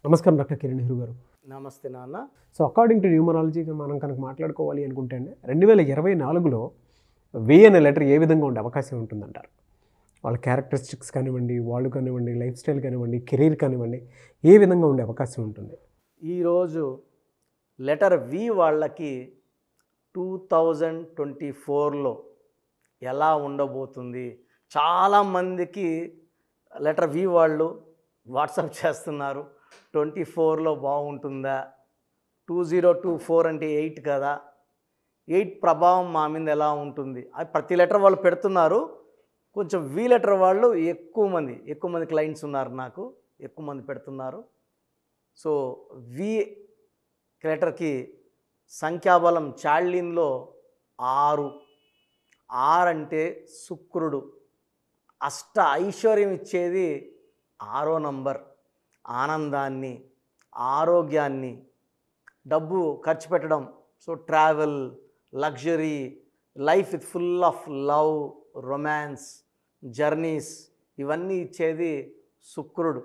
నమస్కారం డాక్టర్ కిరణ్ నెహ్రూ గారు. నమస్తే నాన్న. సో అకార్డింగ్ టు న్యూమరాలజీగా మనం కనుక మాట్లాడుకోవాలి అనుకుంటే అండి 2024లో వి అనే లెటర్ ఏ విధంగా ఉండే అవకాశం ఉంటుందంటారు? వాళ్ళ క్యారెక్టరిస్టిక్స్ కానివ్వండి, వాళ్ళు కానివ్వండి, లైఫ్ స్టైల్ కానివ్వండి, కెరీర్ కానివ్వండి, ఏ విధంగా ఉండే అవకాశం ఉంటుంది? ఈరోజు లెటర్ వి వాళ్ళకి 2024లో ఎలా ఉండబోతుంది? చాలామందికి లెటర్ వి వాళ్ళు వాట్సాప్ చేస్తున్నారు. 24లో బాగుంటుందా? 2024 అంటే 8 కదా, 8 ప్రభావం మా మీద ఎలా ఉంటుంది? అది ప్రతి లెటర్ వాళ్ళు పెడుతున్నారు. కొంచెం వి లెటర్ వాళ్ళు ఎక్కువ మంది క్లయింట్స్ ఉన్నారు, నాకు ఎక్కువ మంది పెడుతున్నారు. సో వి లెటర్కి సంఖ్యాబలం చాల్డిన్లో 6. 6 అంటే శుక్రుడు. అష్ట ఐశ్వర్యం ఇచ్చేది 6వ నంబర్. ఆనందాన్ని, ఆరోగ్యాన్ని, డబ్బు ఖర్చు పెట్టడం, so travel, luxury, life with full of love, romance, journeys, ఇవన్నీ ఇచ్చేది శుక్రుడు.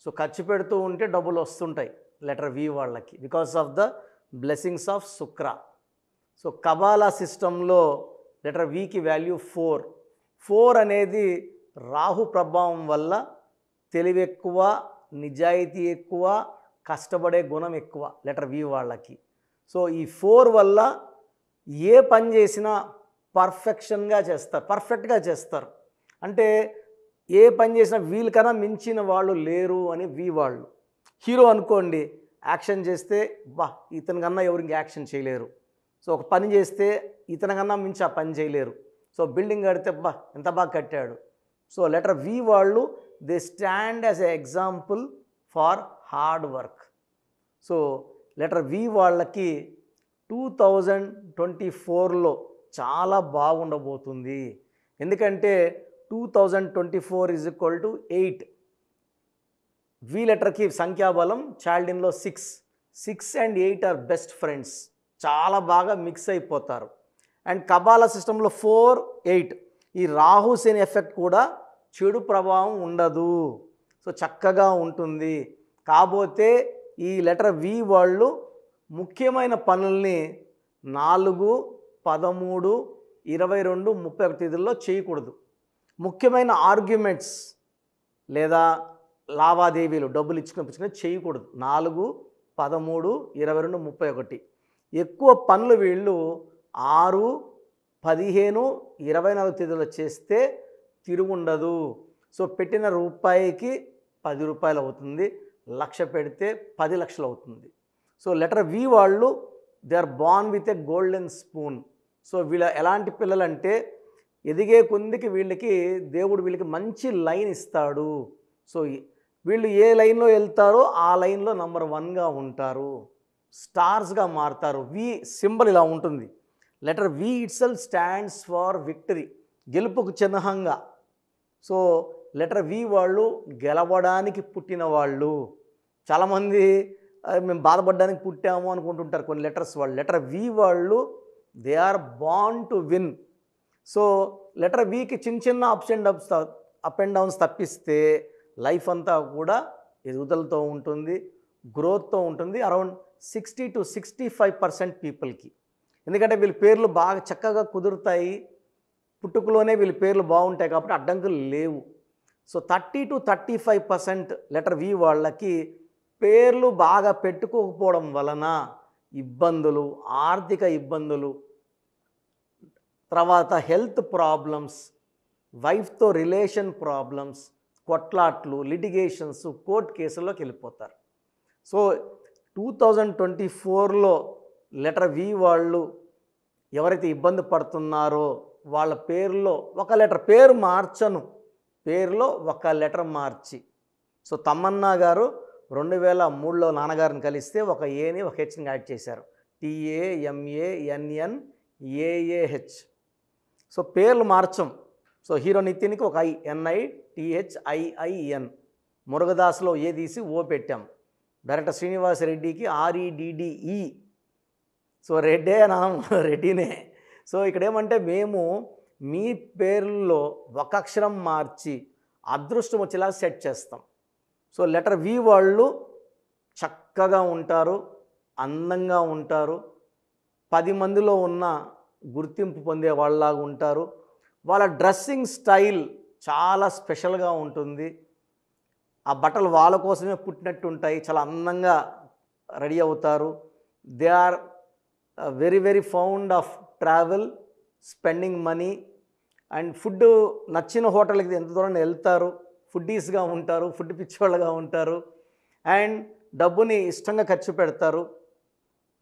సో ఖర్చు పెడుతూ ఉంటే డబ్బులు వస్తుంటాయి లెటర్ వి వాళ్ళకి, because of the blessings of Shukra. So Kabbalah సిస్టంలో లెటర్ వికి వాల్యూ 4. 4 అనేది రాహు ప్రభావం వల్ల తెలివి ఎక్కువ, నిజాయితీ ఎక్కువ, కష్టపడే గుణం ఎక్కువ లెటర్ వి వాళ్ళకి. సో ఈ 4 వల్ల ఏ పని చేసినా పర్ఫెక్ట్గా చేస్తారు. అంటే ఏ పని చేసినా వీళ్ళకన్నా మించిన వాళ్ళు లేరు అని వి వాళ్ళు. హీరో అనుకోండి, యాక్షన్ చేస్తే ఇతని కన్నా ఎవరు ఇంక యాక్షన్ చేయలేరు. సో ఒక పని చేస్తే ఇతని కన్నా మించి ఆ పని చేయలేరు. సో బిల్డింగ్ కడితే ఎంత బాగా కట్టాడు. సో లెటర్ వి వాళ్ళు they stand as a example for hard work. So letter V వాళ్ళకి 2024లో చాలా బాగుండబోతుంది. ఎందుకంటే 2024 = 8. వి లెటర్కి సంఖ్యాబలం చాల్డిన్లో 6. 6 and 8 ఆర్ బెస్ట్ ఫ్రెండ్స్. చాలా బాగా మిక్స్ అయిపోతారు. అండ్ కబాలా సిస్టంలో 4, 8 ఈ రాహు శని ఎఫెక్ట్ కూడా చెడు ప్రభావం ఉండదు. సో చక్కగా ఉంటుంది. కాకపోతే ఈ లెటర్ వి వాళ్ళు ముఖ్యమైన పనుల్ని 4, 13, 22, 31 తేదీల్లో చేయకూడదు. ముఖ్యమైన ఆర్గ్యుమెంట్స్ లేదా లావాదేవీలు, డబ్బులు ఇచ్చుకుని చేయకూడదు 4, 13, 22, 31. ఎక్కువ పనులు వీళ్ళు 6, 15, 24 తేదీలో చేస్తే తిరుగుండదు. సో పెట్టిన రూపాయికి 10 రూపాయలు అవుతుంది. 1,00,000 పెడితే 10 లక్షలు అవుతుంది. సో లెటర్ వి వాళ్ళు they are born with a golden spoon. So వీళ్ళ ఎలాంటి పిల్లలంటే ఎదిగే కొందికి వీళ్ళకి దేవుడు వీళ్ళకి మంచి లైన్ ఇస్తాడు. సో వీళ్ళు ఏ లైన్లో వెళ్తారో ఆ లైన్లో నంబర్ 1గా ఉంటారు, స్టార్స్గా మారుతారు. వి సింబల్ ఇలా ఉంటుంది. Letter V itself stands far victory, గెలుపుకు చిహ్నంగా. సో లెటర్ వి వాళ్ళు గెలవడానికి పుట్టిన వాళ్ళు. చాలామంది మేము బాధపడడానికి పుట్టాము అనుకుంటుంటారు కొన్ని లెటర్స్ వాళ్ళు. లెటర్ వి వాళ్ళు they are born to win. So letter వికి చిన్న అప్ అండ్ డౌన్స్ తప్పిస్తే లైఫ్ అంతా కూడా ఎదుగుదలతో ఉంటుంది, గ్రోత్తో ఉంటుంది. అరౌండ్ 60 to 65% పీపుల్కి. ఎందుకంటే వీళ్ళ పేర్లు బాగా చక్కగా కుదురుతాయి, పుట్టుకలోనే వీళ్ళ పేర్లు బాగుంటాయి కాబట్టి అడ్డంకులు లేవు. సో 30 to 35% లెటర్ వి వాళ్ళకి పేర్లు బాగా పెట్టుకోకపోవడం వలన ఇబ్బందులు, ఆర్థిక ఇబ్బందులు, తర్వాత హెల్త్ ప్రాబ్లమ్స్, వైఫ్తో రిలేషన్ ప్రాబ్లమ్స్, కొట్లాట్లు, లిటిగేషన్స్, కోర్టు కేసుల్లోకి వెళ్ళిపోతారు. సో 2024లో లెటర్ వి వాళ్ళు ఎవరైతే ఇబ్బంది పడుతున్నారో వాళ్ళ పేరులో ఒక లెటర్, పేరు మార్చను, పేరులో ఒక లెటర్ మార్చి. సో తమన్నా గారు 2003లో నాన్నగారిని కలిస్తే ఒక ఏని ఒక హెచ్ని యాడ్ చేశారు, TAMANNAAH. సో పేర్లు మార్చం. సో హీరో నితిన్కి ఒక NITHIIN, మురుగదాస్లో ఏ తీసి ఓ పెట్టాం. డైరెక్టర్ శ్రీనివాస్ రెడ్డికి REDDE. సో రెడ్డే నాన్న, రెడ్డినే. సో ఇక్కడ ఏమంటే మేము మీ పేర్లలో ఒక అక్షరం మార్చి అదృష్టం వచ్చేలా సెట్ చేస్తాం. సో లెటర్ వి వాళ్ళు చక్కగా ఉంటారు, అందంగా ఉంటారు, 10 మందిలో ఉన్న గుర్తింపు పొందే వాళ్ళలాగా ఉంటారు. వాళ్ళ డ్రెస్సింగ్ స్టైల్ చాలా స్పెషల్గా ఉంటుంది. ఆ బట్టలు వాళ్ళ కోసమే పుట్టినట్టు ఉంటాయి. చాలా అందంగా రెడీ అవుతారు. They are very very fond of travel, spending money and food. నచ్చిన హోటల్కి ఎంత దూరం వెళ్తారు, ఫుడ్డీస్గా ఉంటారు, ఫుడ్ పిచ్చివాళ్ళగా ఉంటారు అండ్ డబ్బుని ఇష్టంగా ఖర్చు పెడతారు.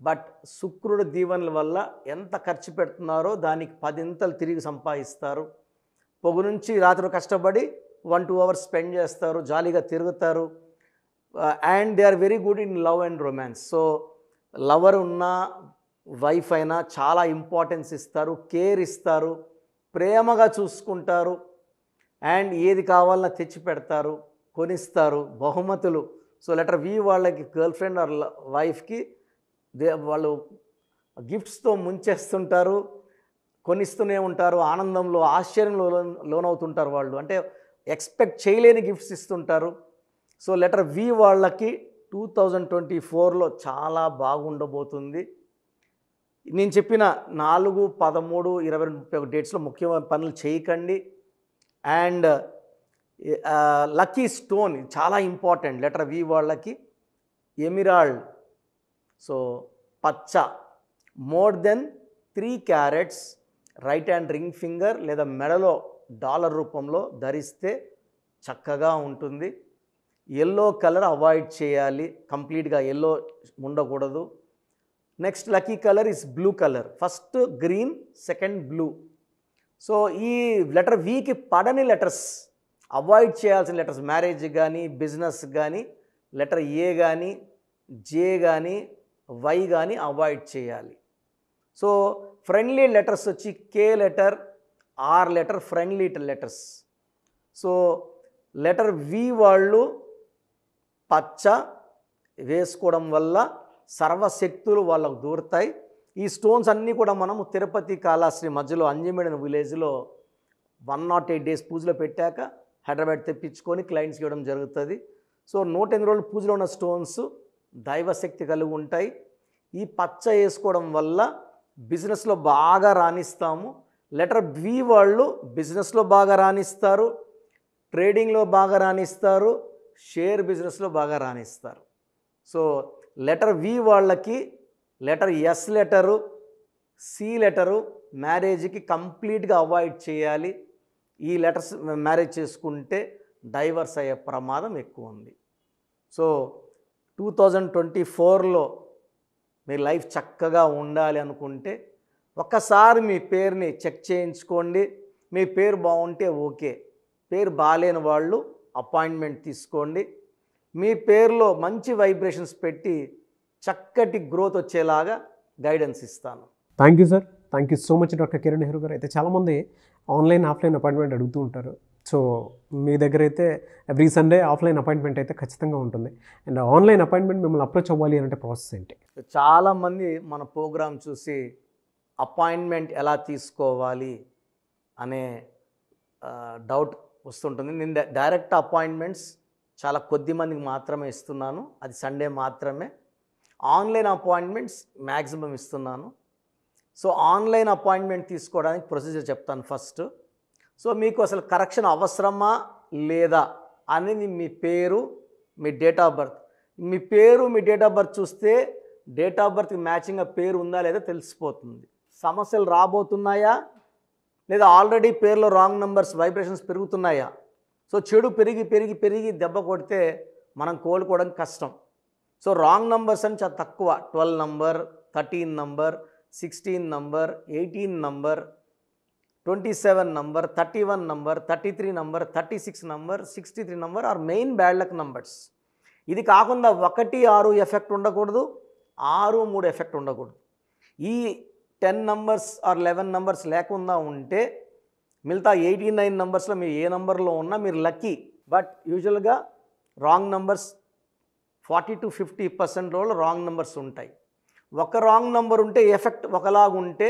బట్ శుక్రుడు దీవెనల వల్ల ఎంత ఖర్చు పెడుతున్నారో దానికి 10 తిరిగి సంపాదిస్తారు. పొగు నుంచి రాత్రి కష్టపడి 1-2 అవర్స్ స్పెండ్ చేస్తారు, జాలీగా తిరుగుతారు and they are very good in love and romance. So lover ఉన్నా వైఫ్ అయినా చాలా ఇంపార్టెన్స్ ఇస్తారు, కేర్ ఇస్తారు, ప్రేమగా చూసుకుంటారు అండ్ ఏది కావాలన్నా తెచ్చి పెడతారు, కొనిస్తారు, బహుమతులు. సో లెటర్ వి వాళ్ళకి గర్ల్ ఫ్రెండ్ ఆర్ వైఫ్కి వాళ్ళు గిఫ్ట్స్తో ముంచేస్తుంటారు, కొనిస్తూనే ఉంటారు, ఆనందంలో ఆశ్చర్యంలో లోనవుతుంటారు. వాళ్ళు అంటే ఎక్స్పెక్ట్ చేయలేని గిఫ్ట్స్ ఇస్తుంటారు. సో లెటర్ వి వాళ్ళకి 2024లో చాలా బాగుండబోతుంది. నేను చెప్పిన 4, 13, 20, 31 డేట్స్లో ముఖ్యమైన పనులు చేయకండి. అండ్ లక్కీ స్టోన్ చాలా ఇంపార్టెంట్ లెటర్ వి వాళ్ళకి ఎమిరాల్డ్. సో పచ్చ, more than 3 carrots right hand ring finger లేదా మెడలో డాలర్ రూపంలో ధరిస్తే చక్కగా ఉంటుంది. ఎల్లో కలర్ అవాయిడ్ చేయాలి, కంప్లీట్గా ఎల్లో ఉండకూడదు. Next lucky colour is blue colour. First green, second blue. So ఈ లెటర్ వికి పడని లెటర్స్, అవాయిడ్ చేయాల్సిన లెటర్స్, మ్యారేజ్ కానీ బిజినెస్ కానీ లెటర్ ఏ కానీ జే కానీ వై కానీ అవాయిడ్ చేయాలి. సో ఫ్రెండ్లీ లెటర్స్ వచ్చి K letter, R letter friendly letters. So letter V వాళ్ళు పచ్చ వేసుకోవడం వల్ల సర్వశక్తులు వాళ్ళకు దూరుతాయి. ఈ స్టోన్స్ అన్నీ కూడా మనము తిరుపతి కాళహస్తి మధ్యలో అంజమేడిన విలేజ్లో 108 డేస్ పూజలో పెట్టాక హైదరాబాద్ తెప్పించుకొని క్లయింట్స్కి ఇవ్వడం జరుగుతుంది. సో 108 రోజులు పూజలో ఉన్న స్టోన్స్ దైవశక్తి కలిగి ఉంటాయి. ఈ పచ్చ వేసుకోవడం వల్ల బిజినెస్లో బాగా రాణిస్తాము. లెటర్ బి వాళ్ళు బిజినెస్లో బాగా రాణిస్తారు, ట్రేడింగ్లో బాగా రాణిస్తారు, షేర్ బిజినెస్లో బాగా రాణిస్తారు. సో లెటర్ వి వాళ్ళకి letter S letter, C letter మ్యారేజ్కి కంప్లీట్గా అవాయిడ్ చేయాలి. ఈ లెటర్స్ మ్యారేజ్ చేసుకుంటే డైవర్స్ అయ్యే ప్రమాదం ఎక్కువ ఉంది. సో 2024లో మీ లైఫ్ చక్కగా ఉండాలి అనుకుంటే ఒక్కసారి మీ పేరుని చెక్ చేయించుకోండి. మీ పేరు బాగుంటే ఓకే, పేరు బాగాలేని వాళ్ళు అపాయింట్మెంట్ తీసుకోండి. మీ పేరులో మంచి వైబ్రేషన్స్ పెట్టి చక్కటి గ్రోత్ వచ్చేలాగా గైడెన్స్ ఇస్తాను. Thank you sir, thank you so much doctor Kiran Nehru గారు. అయితే చాలామంది ఆన్లైన్ ఆఫ్లైన్ అపాయింట్మెంట్ అడుగుతూ ఉంటారు. సో మీ దగ్గర అయితే ఎవ్రీ సండే ఆఫ్లైన్ అపాయింట్మెంట్ అయితే ఖచ్చితంగా ఉంటుంది. అండ్ ఆన్లైన్ అపాయింట్మెంట్ మిమ్మల్ని అప్రోచ్ అవ్వాలి అంటే ప్రాసెస్ ఏంటి? చాలామంది మన ప్రోగ్రామ్ చూసి అపాయింట్మెంట్ ఎలా తీసుకోవాలి అనే డౌట్ వస్తుంటుంది. నేను డైరెక్ట్ అపాయింట్మెంట్స్ చాలా కొద్ది మందికి మాత్రమే ఇస్తున్నాను, అది సండే మాత్రమే. ఆన్లైన్ అపాయింట్మెంట్స్ మ్యాక్సిమం ఇస్తున్నాను. సో ఆన్లైన్ అపాయింట్మెంట్ తీసుకోవడానికి ప్రొసీజర్ చెప్తాను ఫస్ట్. సో మీకు అసలు కరెక్షన్ అవసరమా లేదా అనేది మీ పేరు, మీ డేట్ ఆఫ్ బర్త్. మీ పేరు, మీ డేట్ ఆఫ్ బర్త్ చూస్తే డేట్ ఆఫ్ బర్త్కి మ్యాచింగ్గా పేరు ఉందా లేదా తెలిసిపోతుంది. సమస్యలు రాబోతున్నాయా లేదా ఆల్రెడీ పేరులో రాంగ్ నెంబర్స్ వైబ్రేషన్స్ పెరుగుతున్నాయా? సో చెడు పెరిగి పెరిగి పెరిగి దెబ్బ కొడితే మనం కోలుకోవడం కష్టం. సో రాంగ్ నంబర్స్ అని చాలా తక్కువ. 12 number, 13 number, 16 number, 18 number, 27 number, 31 number, 33 number, 36 number, 63 number are main bad luck numbers. ఇది కాకుండా 1, 6 ఎఫెక్ట్ ఉండకూడదు, 6, 3 ఎఫెక్ట్ ఉండకూడదు. ఈ 10 నంబర్స్ ఆర్ 11 నంబర్స్ లేకుండా ఉంటే మిగతా 89 నంబర్స్లో మీరు ఏ నంబర్లో ఉన్నా మీరు లక్కీ. బట్ యూజువల్గా wrong numbers 40 to 50% wrong numbers ఉంటాయి. ఒక రాంగ్ నెంబర్ ఉంటే ఎఫెక్ట్ ఒకలాగా ఉంటే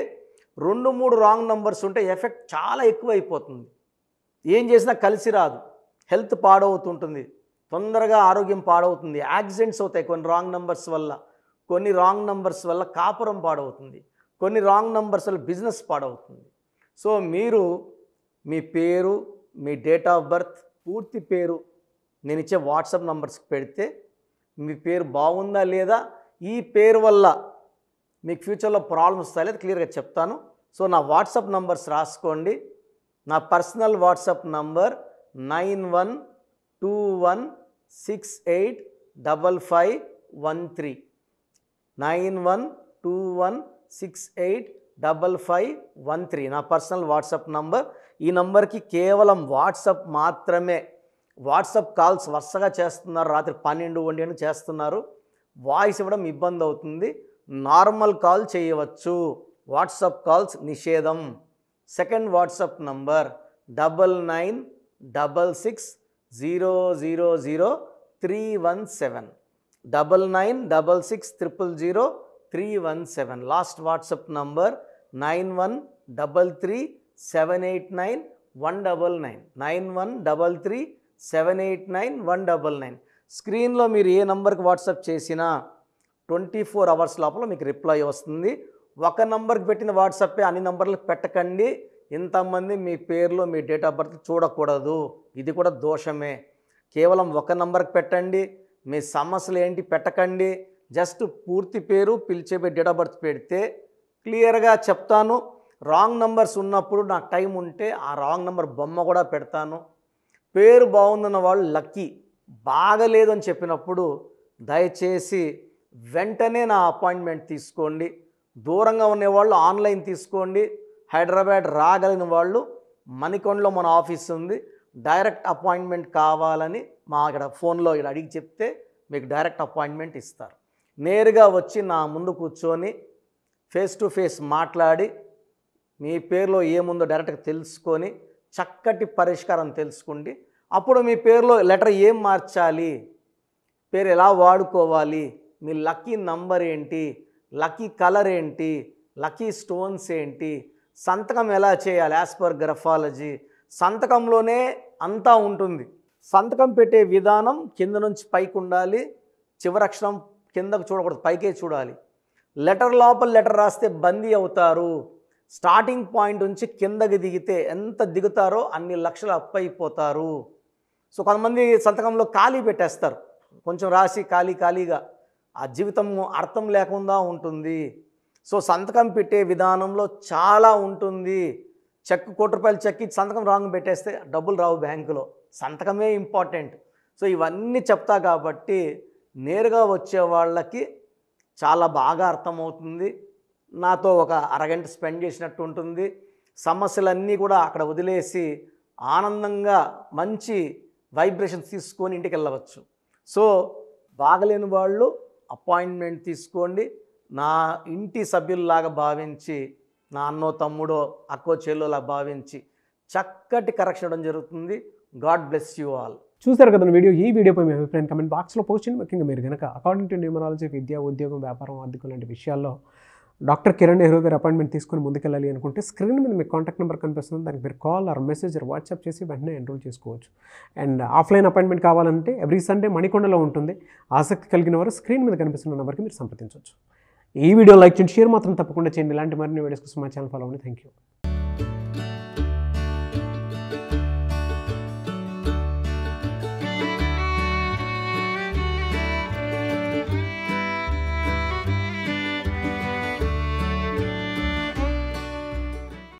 2, 3 రాంగ్ నెంబర్స్ ఉంటే ఎఫెక్ట్ చాలా ఎక్కువ అయిపోతుంది. ఏం చేసినా కలిసి రాదు, హెల్త్ పాడవుతుంటుంది, తొందరగా ఆరోగ్యం పాడవుతుంది, యాక్సిడెంట్స్ అవుతాయి కొన్ని రాంగ్ నంబర్స్ వల్ల, కొన్ని రాంగ్ నంబర్స్ వల్ల కాపురం పాడవుతుంది, కొన్ని రాంగ్ నంబర్స్ వల్ల బిజినెస్ పాడవుతుంది. సో మీరు మీ పేరు, మీ డేట్ ఆఫ్ బర్త్, పూర్తి పేరు నేను ఇచ్చే వాట్సాప్ నంబర్స్కి పెడితే మీ పేరు బాగుందా లేదా, ఈ పేరు వల్ల మీకు ఫ్యూచర్లో ప్రాబ్లమ్స్ వస్తాయి లేదా క్లియర్గా చెప్తాను. సో నా వాట్సాప్ నంబర్స్ రాసుకోండి. నా పర్సనల్ వాట్సాప్ నంబర్ 9121685513 9121685513 నా పర్సనల్ వాట్సాప్ నంబర్. ఈ నంబర్కి కేవలం వాట్సాప్ మాత్రమే. వాట్సాప్ కాల్స్ వరుసగా చేస్తున్నారు, రాత్రి 12, 1 గంటలకు చేస్తున్నారు, వాయిస్ ఇవ్వడం ఇబ్బంది అవుతుంది. నార్మల్ కాల్ చేయవచ్చు, వాట్సాప్ కాల్స్ నిషేధం. Second WhatsApp number 9966000317 9966000317. Last WhatsApp number 9133789199 9133789199. స్క్రీన్లో మీరు ఏ నంబర్కి వాట్సాప్ చేసినా 24 అవర్స్ లోపల మీకు రిప్లై వస్తుంది. ఒక నంబర్కి పెట్టిన వాట్సాపే అన్ని నంబర్లకు పెట్టకండి. ఇంతమంది మీ పేర్లు, మీ డేట్ ఆఫ్ బర్త్ చూడకూడదు, ఇది కూడా దోషమే. కేవలం ఒక నంబర్కి పెట్టండి. మీ సమస్యలు ఏంటి పెట్టకండి. జస్ట్ పూర్తి పేరు, పిలిచే డేట్ ఆఫ్ బర్త్ పెడితే క్లియర్గా చెప్తాను. రాంగ్ నంబర్స్ ఉన్నప్పుడు నాకు టైం ఉంటే ఆ రాంగ్ నంబర్ బొమ్మ కూడా పెడతాను. పేరు బాగుందన్న వాళ్ళు లక్కీ, బాగలేదు అని చెప్పినప్పుడు దయచేసి వెంటనే నా అపాయింట్మెంట్ తీసుకోండి. దూరంగా ఉండేవాళ్ళు ఆన్లైన్ తీసుకోండి. హైదరాబాద్ రాగలిగిన వాళ్ళు మణికొండలో మన ఆఫీస్ ఉంది, డైరెక్ట్ అపాయింట్మెంట్ కావాలని మా ఇక్కడ ఫోన్లో ఇక్కడ అడిగి చెప్తే మీకు డైరెక్ట్ అపాయింట్మెంట్ ఇస్తారు. నేరుగా వచ్చి నా ముందు కూర్చొని ఫేస్ టు ఫేస్ మాట్లాడి మీ పేరులో ఏముందో డైరెక్ట్గా తెలుసుకొని చక్కటి పరిష్కారం తెలుసుకోండి. అప్పుడు మీ పేరులో లెటర్ ఏం మార్చాలి, పేరు ఎలా వాడుకోవాలి, మీ లక్కీ నంబర్ ఏంటి, లక్కీ కలర్ ఏంటి, లక్కీ స్టోన్స్ ఏంటి, సంతకం ఎలా చేయాలి యాజ్ పర్ గ్రఫాలజీ, సంతకంలోనే అంతా ఉంటుంది. సంతకం పెట్టే విధానం కింద నుంచి పైకి ఉండాలి, చివరి అక్షరం కిందకు చూడకూడదు, పైకే చూడాలి. లెటర్ లోపల లెటర్ రాస్తే బందీ అవుతారు. స్టార్టింగ్ పాయింట్ నుంచి కిందకి దిగితే ఎంత దిగుతారో అన్ని లక్షలు అప్పైపోతారు. సో కొంతమంది సంతకంలో ఖాళీ పెట్టేస్తారు, కొంచెం రాసి ఖాళీగా ఆ జీవితం అర్థం లేకుండా ఉంటుంది. సో సంతకం పెట్టే విధానంలో చాలా ఉంటుంది. చెక్ ₹1 చెక్ ఇచ్చి సంతకం రాంగ్ పెట్టేస్తే డబ్బులు రావు బ్యాంకులో, సంతకమే ఇంపార్టెంట్. సో ఇవన్నీ చెప్తా కాబట్టి నేరుగా వచ్చే వాళ్ళకి చాలా బాగా అర్థమవుతుంది. నాతో ఒక అరగంట స్పెండ్ చేసినట్టు ఉంటుంది. సమస్యలన్నీ కూడా అక్కడ వదిలేసి ఆనందంగా మంచి వైబ్రేషన్స్ తీసుకొని ఇంటికి వెళ్ళవచ్చు. సో బాగలేని వాళ్ళు అపాయింట్మెంట్ తీసుకోండి. నా ఇంటి సభ్యుల్లాగా భావించి, నా అన్నో తమ్ముడో అక్కో చెల్లోలా భావించి చక్కటి కరెక్షన్ ఇవ్వడం జరుగుతుంది. God bless you all. చూసారు కదా వీడియో. ఈ వీడియోపై మీ అభిప్రాయం కమెంట్ బాక్స్లో పోస్ట్ చేయండి. ముఖ్యంగా మీరు కనుక అకార్డింగ్ టు న్యూమరాలజీ విద్య, ఉద్యోగం, వ్యాపారం, ఆర్థికం లాంటి విషయాల్లో డాక్టర్ కిరణ్ నెహ్రూ గారి అపాయింట్మెంట్ తీసుకొని ముందుకెళ్ళాలి అనుకుంటే స్క్రీన్ మీద మీకు కాంటాక్ట్ నెంబర్ కనిపిస్తుంది, దానికి మీరు call or message or WhatsApp చేసి వెంటనే ఎన్రోల్ చేసుకోవచ్చు. అండ్ ఆఫ్లైన్ అపాయింట్మెంట్ కావాలంటే ఎవ్రీ సండే మణికొండలో ఉంటుంది. ఆసక్తి కలిగిన వారు స్క్రీన్ మీద కనిపిస్తున్న నెంబర్కి మీరు సంప్రదించవచ్చు. ఈ వీడియో లైక్ చేయండి, షేర్ మాత్రం తప్పకుండా చేయండి. ఇలాంటి మరిన్ని వీడియోస్ కోసం మా ఛానల్ ఫాలో అవ్వండి. Thank you.